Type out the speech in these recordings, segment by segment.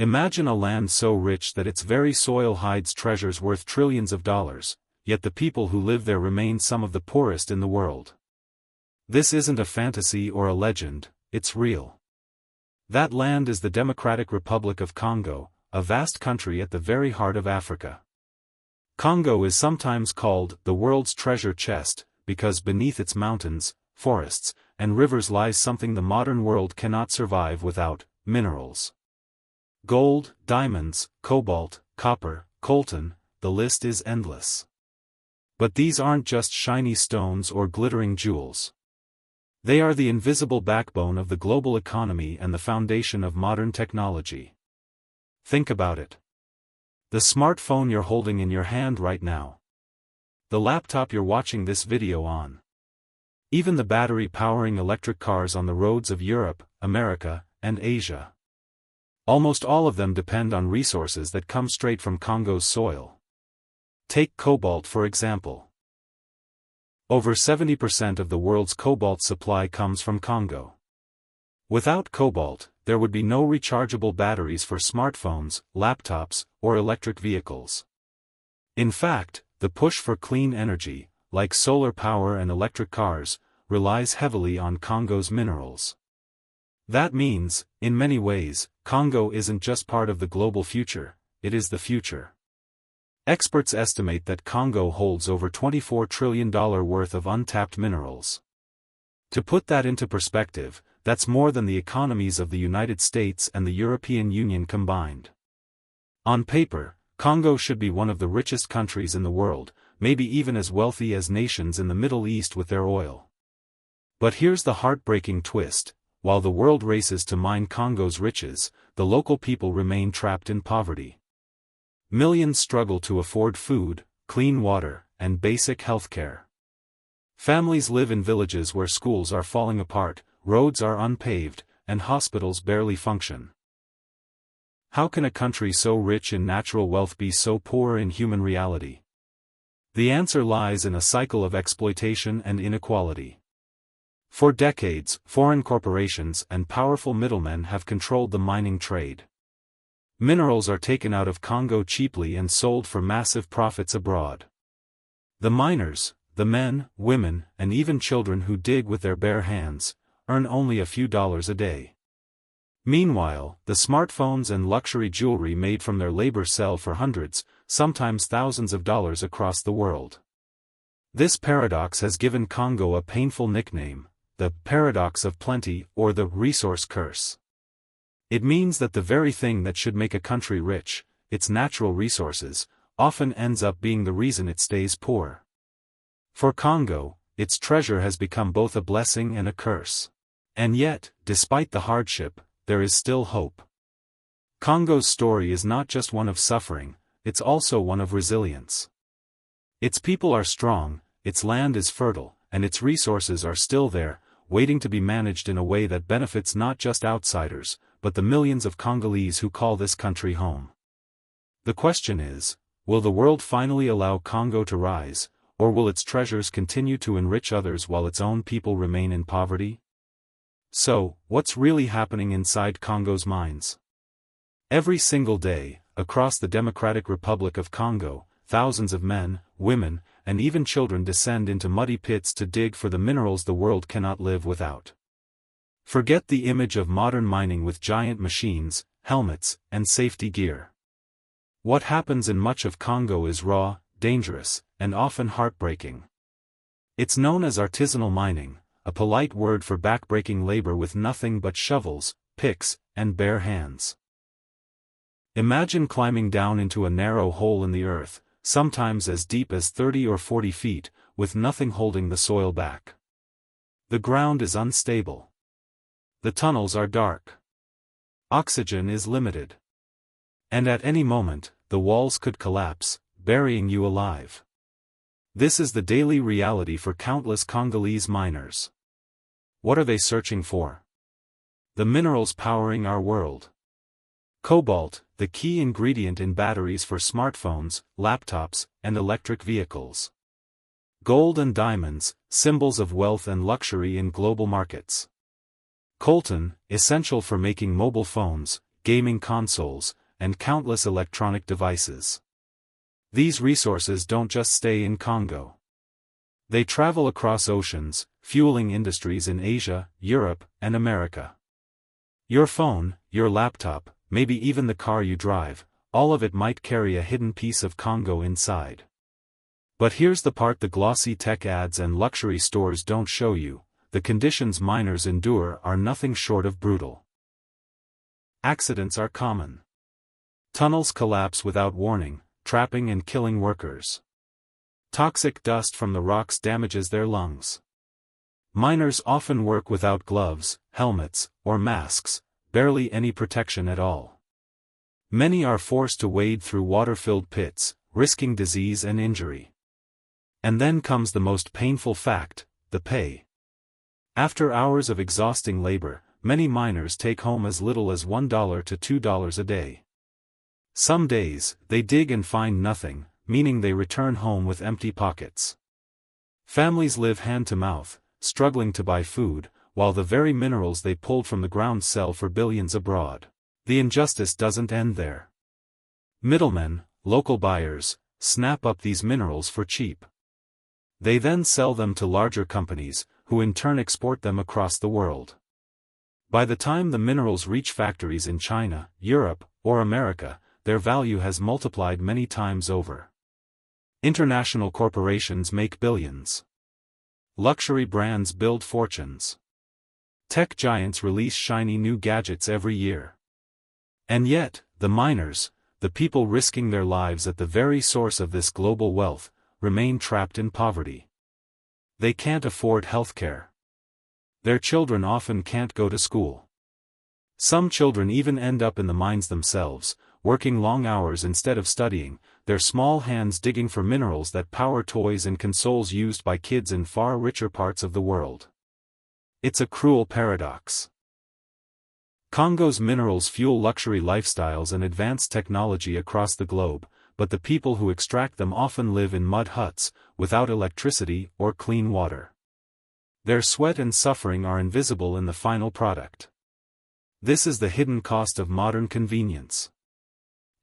Imagine a land so rich that its very soil hides treasures worth trillions of dollars, yet the people who live there remain some of the poorest in the world. This isn't a fantasy or a legend, it's real. That land is the Democratic Republic of Congo, a vast country at the very heart of Africa. Congo is sometimes called the world's treasure chest, because beneath its mountains, forests, and rivers lies something the modern world cannot survive without: minerals. Gold, diamonds, cobalt, copper, coltan, the list is endless. But these aren't just shiny stones or glittering jewels. They are the invisible backbone of the global economy and the foundation of modern technology. Think about it. The smartphone you're holding in your hand right now. The laptop you're watching this video on. Even the battery powering electric cars on the roads of Europe, America, and Asia. Almost all of them depend on resources that come straight from Congo's soil. Take cobalt for example. Over 70% of the world's cobalt supply comes from Congo. Without cobalt, there would be no rechargeable batteries for smartphones, laptops, or electric vehicles. In fact, the push for clean energy, like solar power and electric cars, relies heavily on Congo's minerals. That means, in many ways, Congo isn't just part of the global future, it is the future. Experts estimate that Congo holds over $24 trillion worth of untapped minerals. To put that into perspective, that's more than the economies of the United States and the European Union combined. On paper, Congo should be one of the richest countries in the world, maybe even as wealthy as nations in the Middle East with their oil. But here's the heartbreaking twist: while the world races to mine Congo's riches, the local people remain trapped in poverty. Millions struggle to afford food, clean water, and basic health care. Families live in villages where schools are falling apart, roads are unpaved, and hospitals barely function. How can a country so rich in natural wealth be so poor in human reality? The answer lies in a cycle of exploitation and inequality. For decades, foreign corporations and powerful middlemen have controlled the mining trade. Minerals are taken out of Congo cheaply and sold for massive profits abroad. The miners, the men, women, and even children who dig with their bare hands, earn only a few dollars a day. Meanwhile, the smartphones and luxury jewelry made from their labor sell for hundreds, sometimes thousands of dollars across the world. This paradox has given Congo a painful nickname: the paradox of plenty, or the resource curse. It means that the very thing that should make a country rich, its natural resources, often ends up being the reason it stays poor. For Congo, its treasure has become both a blessing and a curse. And yet, despite the hardship, there is still hope. Congo's story is not just one of suffering, it's also one of resilience. Its people are strong, its land is fertile, and its resources are still there, waiting to be managed in a way that benefits not just outsiders, but the millions of Congolese who call this country home. The question is, will the world finally allow Congo to rise, or will its treasures continue to enrich others while its own people remain in poverty? So, what's really happening inside Congo's mines? Every single day, across the Democratic Republic of Congo, thousands of men, women, and even children descend into muddy pits to dig for the minerals the world cannot live without. Forget the image of modern mining with giant machines, helmets, and safety gear. What happens in much of Congo is raw, dangerous, and often heartbreaking. It's known as artisanal mining, a polite word for backbreaking labor with nothing but shovels, picks, and bare hands. Imagine climbing down into a narrow hole in the earth, sometimes as deep as 30 or 40 feet, with nothing holding the soil back. The ground is unstable. The tunnels are dark. Oxygen is limited. And at any moment, the walls could collapse, burying you alive. This is the daily reality for countless Congolese miners. What are they searching for? The minerals powering our world. Cobalt, the key ingredient in batteries for smartphones, laptops, and electric vehicles. Gold and diamonds, symbols of wealth and luxury in global markets. Coltan, essential for making mobile phones, gaming consoles, and countless electronic devices. These resources don't just stay in Congo. They travel across oceans, fueling industries in Asia, Europe, and America. Your phone, your laptop, maybe even the car you drive, all of it might carry a hidden piece of Congo inside. But here's the part the glossy tech ads and luxury stores don't show you: the conditions miners endure are nothing short of brutal. Accidents are common. Tunnels collapse without warning, trapping and killing workers. Toxic dust from the rocks damages their lungs. Miners often work without gloves, helmets, or masks, barely any protection at all. Many are forced to wade through water-filled pits, risking disease and injury. And then comes the most painful fact: the pay. After hours of exhausting labor, many miners take home as little as $1 to $2 a day. Some days, they dig and find nothing, meaning they return home with empty pockets. Families live hand to mouth, struggling to buy food, while the very minerals they pulled from the ground sell for billions abroad. The injustice doesn't end there. Middlemen, local buyers, snap up these minerals for cheap. They then sell them to larger companies, who in turn export them across the world. By the time the minerals reach factories in China, Europe, or America, their value has multiplied many times over. International corporations make billions. Luxury brands build fortunes. Tech giants release shiny new gadgets every year. And yet, the miners, the people risking their lives at the very source of this global wealth, remain trapped in poverty. They can't afford healthcare. Their children often can't go to school. Some children even end up in the mines themselves, working long hours instead of studying, their small hands digging for minerals that power toys and consoles used by kids in far richer parts of the world. It's a cruel paradox. Congo's minerals fuel luxury lifestyles and advanced technology across the globe, but the people who extract them often live in mud huts, without electricity or clean water. Their sweat and suffering are invisible in the final product. This is the hidden cost of modern convenience.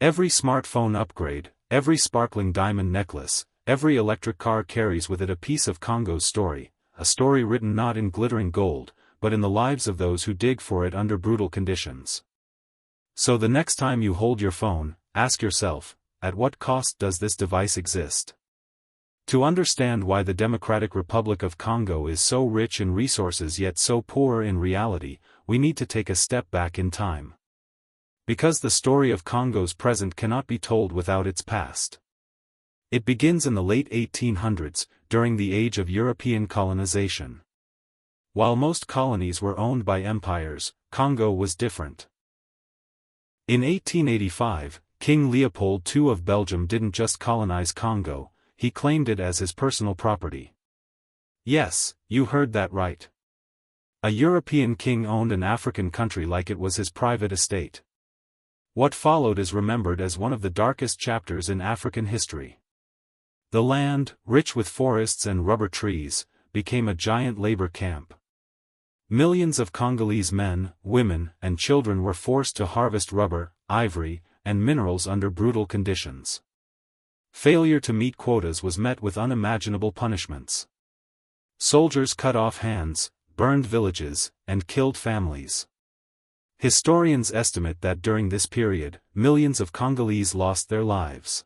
Every smartphone upgrade, every sparkling diamond necklace, every electric car carries with it a piece of Congo's story, a story written not in glittering gold, but in the lives of those who dig for it under brutal conditions. So the next time you hold your phone, ask yourself, at what cost does this device exist? To understand why the Democratic Republic of Congo is so rich in resources yet so poor in reality, we need to take a step back in time. Because the story of Congo's present cannot be told without its past. It begins in the late 1800s, during the age of European colonization. While most colonies were owned by empires, Congo was different. In 1885, King Leopold II of Belgium didn't just colonize Congo, he claimed it as his personal property. Yes, you heard that right. A European king owned an African country like it was his private estate. What followed is remembered as one of the darkest chapters in African history. The land, rich with forests and rubber trees, became a giant labor camp. Millions of Congolese men, women, and children were forced to harvest rubber, ivory, and minerals under brutal conditions. Failure to meet quotas was met with unimaginable punishments. Soldiers cut off hands, burned villages, and killed families. Historians estimate that during this period, millions of Congolese lost their lives.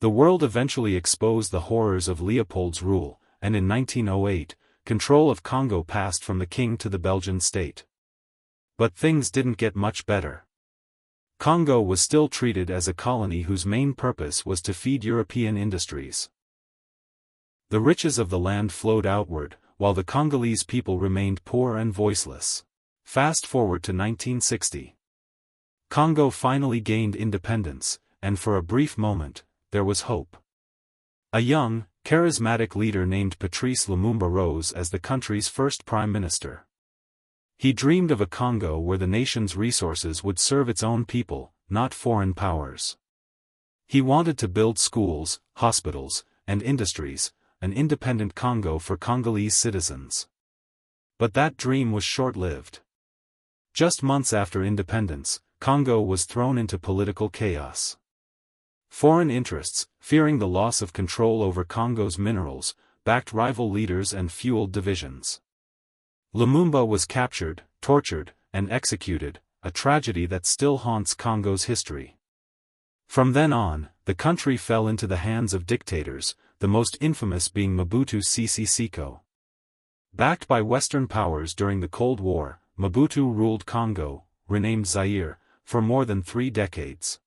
The world eventually exposed the horrors of Leopold's rule, and in 1908, control of Congo passed from the king to the Belgian state. But things didn't get much better. Congo was still treated as a colony whose main purpose was to feed European industries. The riches of the land flowed outward, while the Congolese people remained poor and voiceless. Fast forward to 1960. Congo finally gained independence, and for a brief moment, there was hope. A young, charismatic leader named Patrice Lumumba rose as the country's first prime minister. He dreamed of a Congo where the nation's resources would serve its own people, not foreign powers. He wanted to build schools, hospitals, and industries, an independent Congo for Congolese citizens. But that dream was short-lived. Just months after independence, Congo was thrown into political chaos. Foreign interests, fearing the loss of control over Congo's minerals, backed rival leaders and fueled divisions. Lumumba was captured, tortured, and executed, a tragedy that still haunts Congo's history. From then on, the country fell into the hands of dictators, the most infamous being Mobutu Sese Seko. Backed by Western powers during the Cold War, Mobutu ruled Congo, renamed Zaire, for more than 3 decades.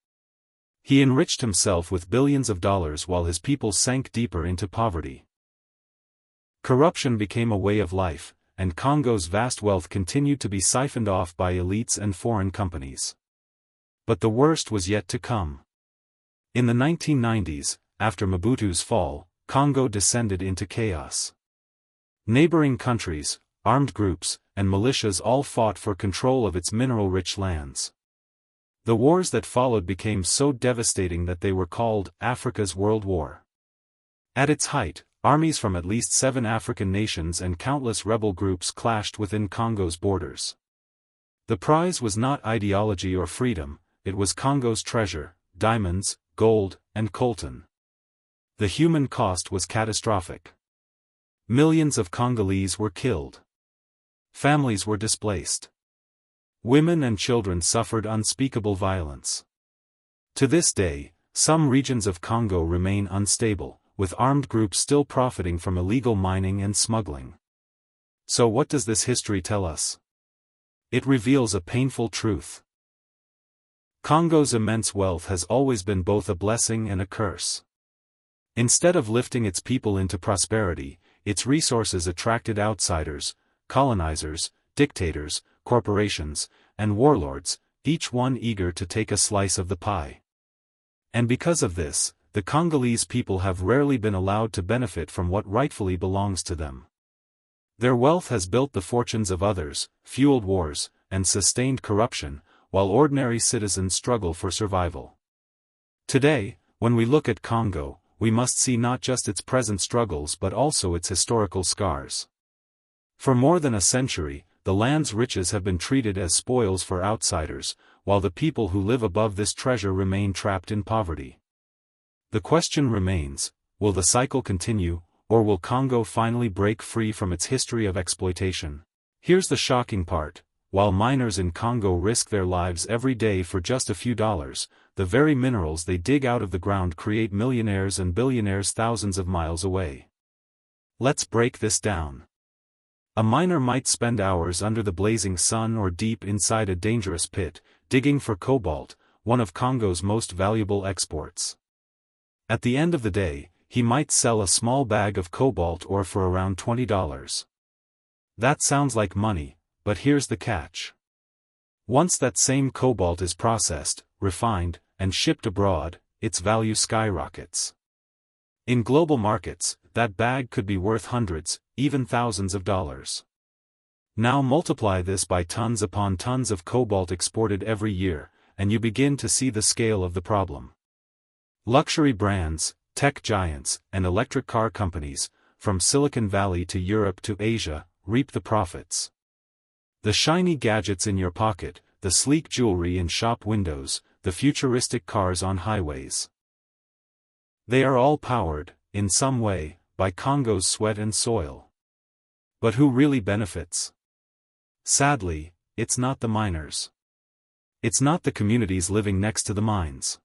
He enriched himself with billions of dollars while his people sank deeper into poverty. Corruption became a way of life, and Congo's vast wealth continued to be siphoned off by elites and foreign companies. But the worst was yet to come. In the 1990s, after Mobutu's fall, Congo descended into chaos. Neighboring countries, armed groups, and militias all fought for control of its mineral-rich lands. The wars that followed became so devastating that they were called Africa's World War. At its height, armies from at least 7 African nations and countless rebel groups clashed within Congo's borders. The prize was not ideology or freedom, it was Congo's treasure, diamonds, gold, and coltan. The human cost was catastrophic. Millions of Congolese were killed. Families were displaced. Women and children suffered unspeakable violence. To this day, some regions of Congo remain unstable, with armed groups still profiting from illegal mining and smuggling. So what does this history tell us? It reveals a painful truth. Congo's immense wealth has always been both a blessing and a curse. Instead of lifting its people into prosperity, its resources attracted outsiders, colonizers, dictators, corporations, and warlords, each one eager to take a slice of the pie. And because of this, the Congolese people have rarely been allowed to benefit from what rightfully belongs to them. Their wealth has built the fortunes of others, fueled wars, and sustained corruption, while ordinary citizens struggle for survival. Today, when we look at Congo, we must see not just its present struggles but also its historical scars. For more than a century, the land's riches have been treated as spoils for outsiders, while the people who live above this treasure remain trapped in poverty. The question remains, will the cycle continue, or will Congo finally break free from its history of exploitation? Here's the shocking part. While miners in Congo risk their lives every day for just a few dollars, the very minerals they dig out of the ground create millionaires and billionaires thousands of miles away. Let's break this down. A miner might spend hours under the blazing sun or deep inside a dangerous pit, digging for cobalt, one of Congo's most valuable exports. At the end of the day, he might sell a small bag of cobalt ore for around $20. That sounds like money, but here's the catch. Once that same cobalt is processed, refined, and shipped abroad, its value skyrockets. In global markets, that bag could be worth hundreds, even thousands of dollars. Now multiply this by tons upon tons of cobalt exported every year, and you begin to see the scale of the problem. Luxury brands, tech giants, and electric car companies, from Silicon Valley to Europe to Asia, reap the profits. The shiny gadgets in your pocket, the sleek jewelry in shop windows, the futuristic cars on highways. They are all powered, in some way, by Congo's sweat and soil. But who really benefits? Sadly, it's not the miners. It's not the communities living next to the mines.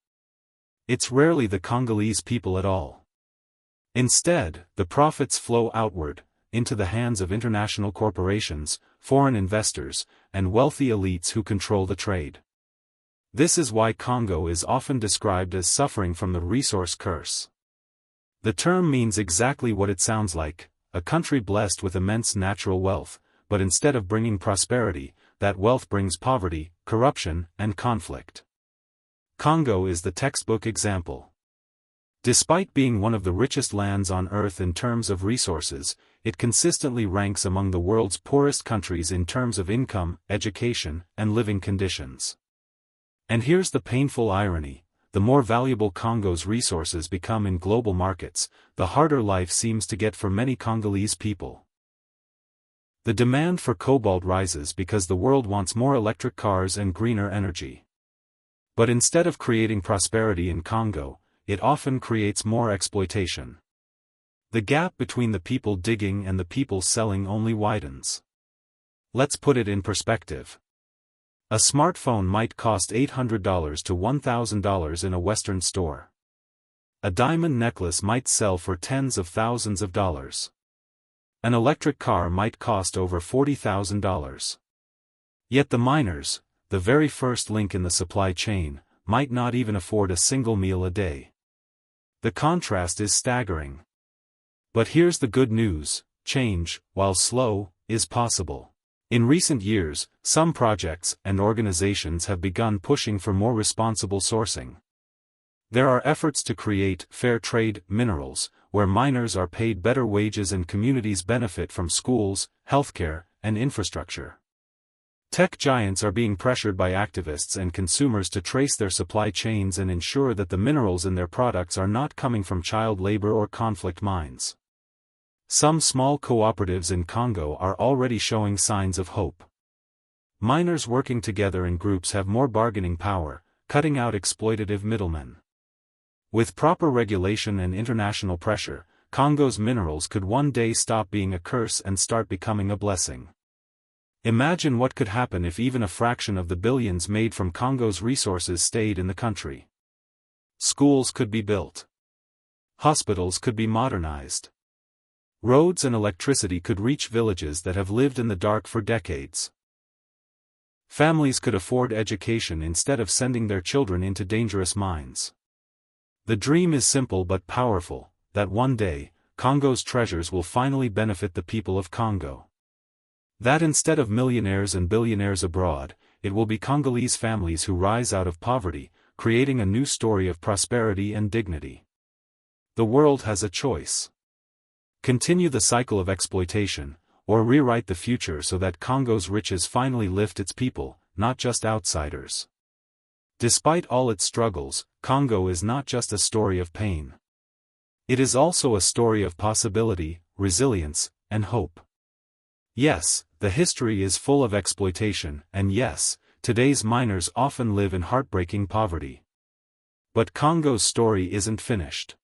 It's rarely the Congolese people at all. Instead, the profits flow outward, into the hands of international corporations, foreign investors, and wealthy elites who control the trade. This is why Congo is often described as suffering from the resource curse. The term means exactly what it sounds like, a country blessed with immense natural wealth, but instead of bringing prosperity, that wealth brings poverty, corruption, and conflict. Congo is the textbook example. Despite being one of the richest lands on Earth in terms of resources, it consistently ranks among the world's poorest countries in terms of income, education, and living conditions. And here's the painful irony: the more valuable Congo's resources become in global markets, the harder life seems to get for many Congolese people. The demand for cobalt rises because the world wants more electric cars and greener energy. But instead of creating prosperity in Congo, it often creates more exploitation. The gap between the people digging and the people selling only widens. Let's put it in perspective. A smartphone might cost $800 to $1,000 in a Western store. A diamond necklace might sell for tens of thousands of dollars. An electric car might cost over $40,000. Yet the miners, the very first link in the supply chain, might not even afford a single meal a day. The contrast is staggering. But here's the good news: change, while slow, is possible. In recent years, some projects and organizations have begun pushing for more responsible sourcing. There are efforts to create fair trade minerals, where miners are paid better wages and communities benefit from schools, healthcare, and infrastructure. Tech giants are being pressured by activists and consumers to trace their supply chains and ensure that the minerals in their products are not coming from child labor or conflict mines. Some small cooperatives in Congo are already showing signs of hope. Miners working together in groups have more bargaining power, cutting out exploitative middlemen. With proper regulation and international pressure, Congo's minerals could one day stop being a curse and start becoming a blessing. Imagine what could happen if even a fraction of the billions made from Congo's resources stayed in the country. Schools could be built. Hospitals could be modernized. Roads and electricity could reach villages that have lived in the dark for decades. Families could afford education instead of sending their children into dangerous mines. The dream is simple but powerful, that one day, Congo's treasures will finally benefit the people of Congo. That instead of millionaires and billionaires abroad, it will be Congolese families who rise out of poverty, creating a new story of prosperity and dignity. The world has a choice. Continue the cycle of exploitation, or rewrite the future so that Congo's riches finally lift its people, not just outsiders. Despite all its struggles, Congo is not just a story of pain. It is also a story of possibility, resilience, and hope. Yes, the history is full of exploitation, and yes, today's miners often live in heartbreaking poverty. But Congo's story isn't finished.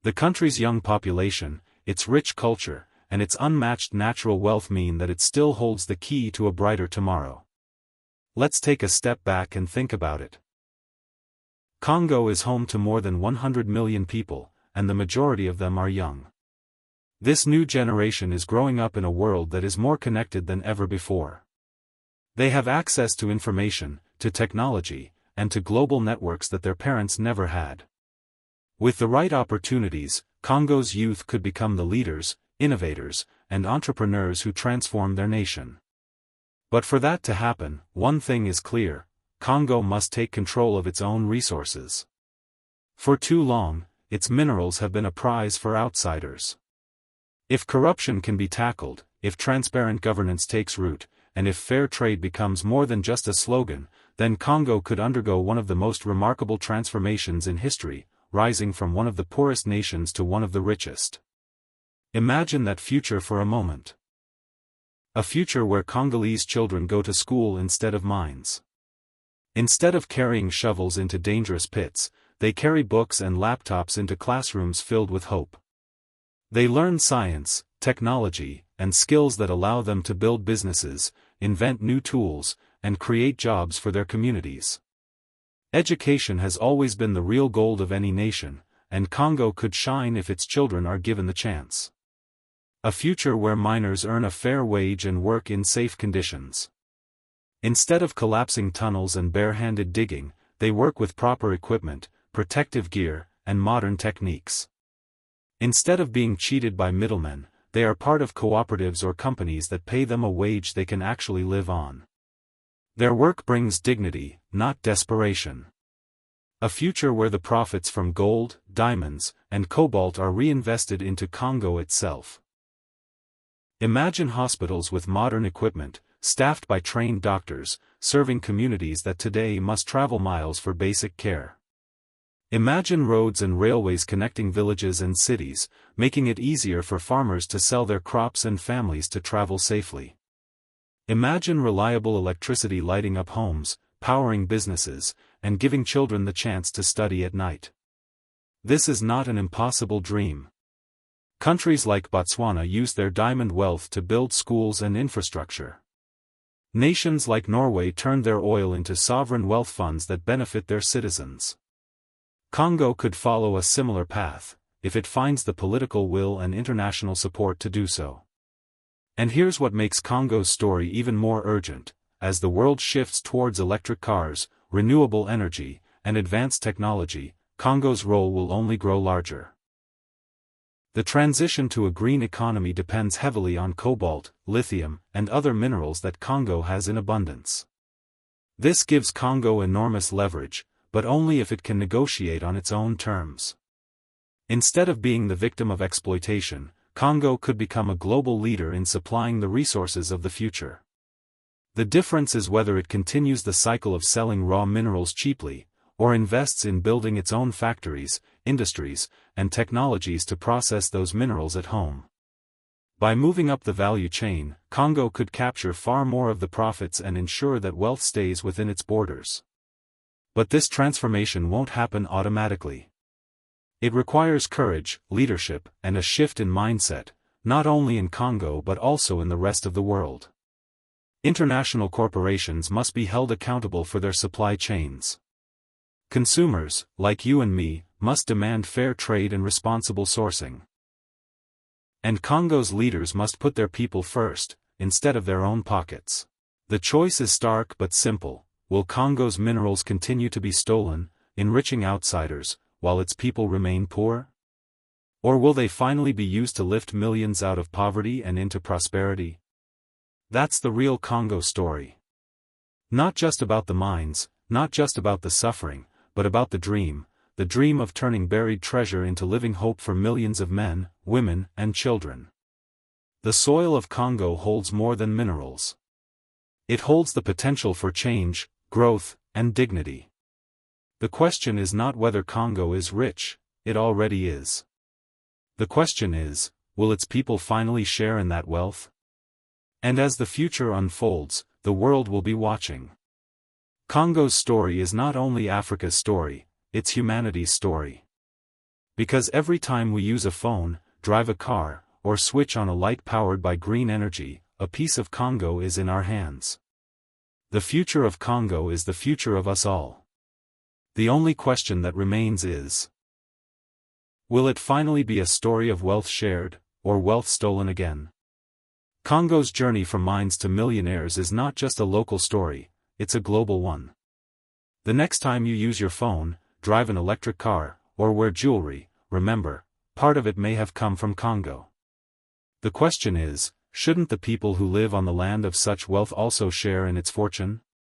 The country's young population, its rich culture, and its unmatched natural wealth mean that it still holds the key to a brighter tomorrow. Let's take a step back and think about it. Congo is home to more than 100 million people, and the majority of them are young. This new generation is growing up in a world that is more connected than ever before. They have access to information, to technology, and to global networks that their parents never had. With the right opportunities, Congo's youth could become the leaders, innovators, and entrepreneurs who transform their nation. But for that to happen, one thing is clear: Congo must take control of its own resources. For too long, its minerals have been a prize for outsiders. If corruption can be tackled, if transparent governance takes root, and if fair trade becomes more than just a slogan, then Congo could undergo one of the most remarkable transformations in history, rising from one of the poorest nations to one of the richest. Imagine that future for a moment. A future where Congolese children go to school instead of mines. Instead of carrying shovels into dangerous pits, they carry books and laptops into classrooms filled with hope. They learn science, technology, and skills that allow them to build businesses, invent new tools, and create jobs for their communities. Education has always been the real gold of any nation, and Congo could shine if its children are given the chance. A future where miners earn a fair wage and work in safe conditions. Instead of collapsing tunnels and bare-handed digging, they work with proper equipment, protective gear, and modern techniques. Instead of being cheated by middlemen, they are part of cooperatives or companies that pay them a wage they can actually live on. Their work brings dignity, not desperation. A future where the profits from gold, diamonds, and cobalt are reinvested into Congo itself. Imagine hospitals with modern equipment, staffed by trained doctors, serving communities that today must travel miles for basic care. Imagine roads and railways connecting villages and cities, making it easier for farmers to sell their crops and families to travel safely. Imagine reliable electricity lighting up homes, powering businesses, and giving children the chance to study at night. This is not an impossible dream. Countries like Botswana use their diamond wealth to build schools and infrastructure. Nations like Norway turned their oil into sovereign wealth funds that benefit their citizens. Congo could follow a similar path, if it finds the political will and international support to do so. And here's what makes Congo's story even more urgent: as the world shifts towards electric cars, renewable energy, and advanced technology, Congo's role will only grow larger. The transition to a green economy depends heavily on cobalt, lithium, and other minerals that Congo has in abundance. This gives Congo enormous leverage, but only if it can negotiate on its own terms. Instead of being the victim of exploitation, Congo could become a global leader in supplying the resources of the future. The difference is whether it continues the cycle of selling raw minerals cheaply, or invests in building its own factories, industries, and technologies to process those minerals at home. By moving up the value chain, Congo could capture far more of the profits and ensure that wealth stays within its borders. But this transformation won't happen automatically. It requires courage, leadership, and a shift in mindset, not only in Congo but also in the rest of the world. International corporations must be held accountable for their supply chains. Consumers, like you and me, must demand fair trade and responsible sourcing. And Congo's leaders must put their people first, instead of their own pockets. The choice is stark but simple: will Congo's minerals continue to be stolen, enriching outsiders, while its people remain poor? Or will they finally be used to lift millions out of poverty and into prosperity? That's the real Congo story. Not just about the mines, not just about the suffering, but about the dream of turning buried treasure into living hope for millions of men, women, and children. The soil of Congo holds more than minerals. It holds the potential for change, growth, and dignity. The question is not whether Congo is rich; it already is. The question is, will its people finally share in that wealth? And as the future unfolds, the world will be watching. Congo's story is not only Africa's story, it's humanity's story. Because every time we use a phone, drive a car, or switch on a light powered by green energy, a piece of Congo is in our hands. The future of Congo is the future of us all. The only question that remains is: will it finally be a story of wealth shared, or wealth stolen again? Congo's journey from mines to millionaires is not just a local story, it's a global one. The next time you use your phone, drive an electric car, or wear jewelry, remember, part of it may have come from Congo. The question is, shouldn't the people who live on the land of such wealth also share in its fortune?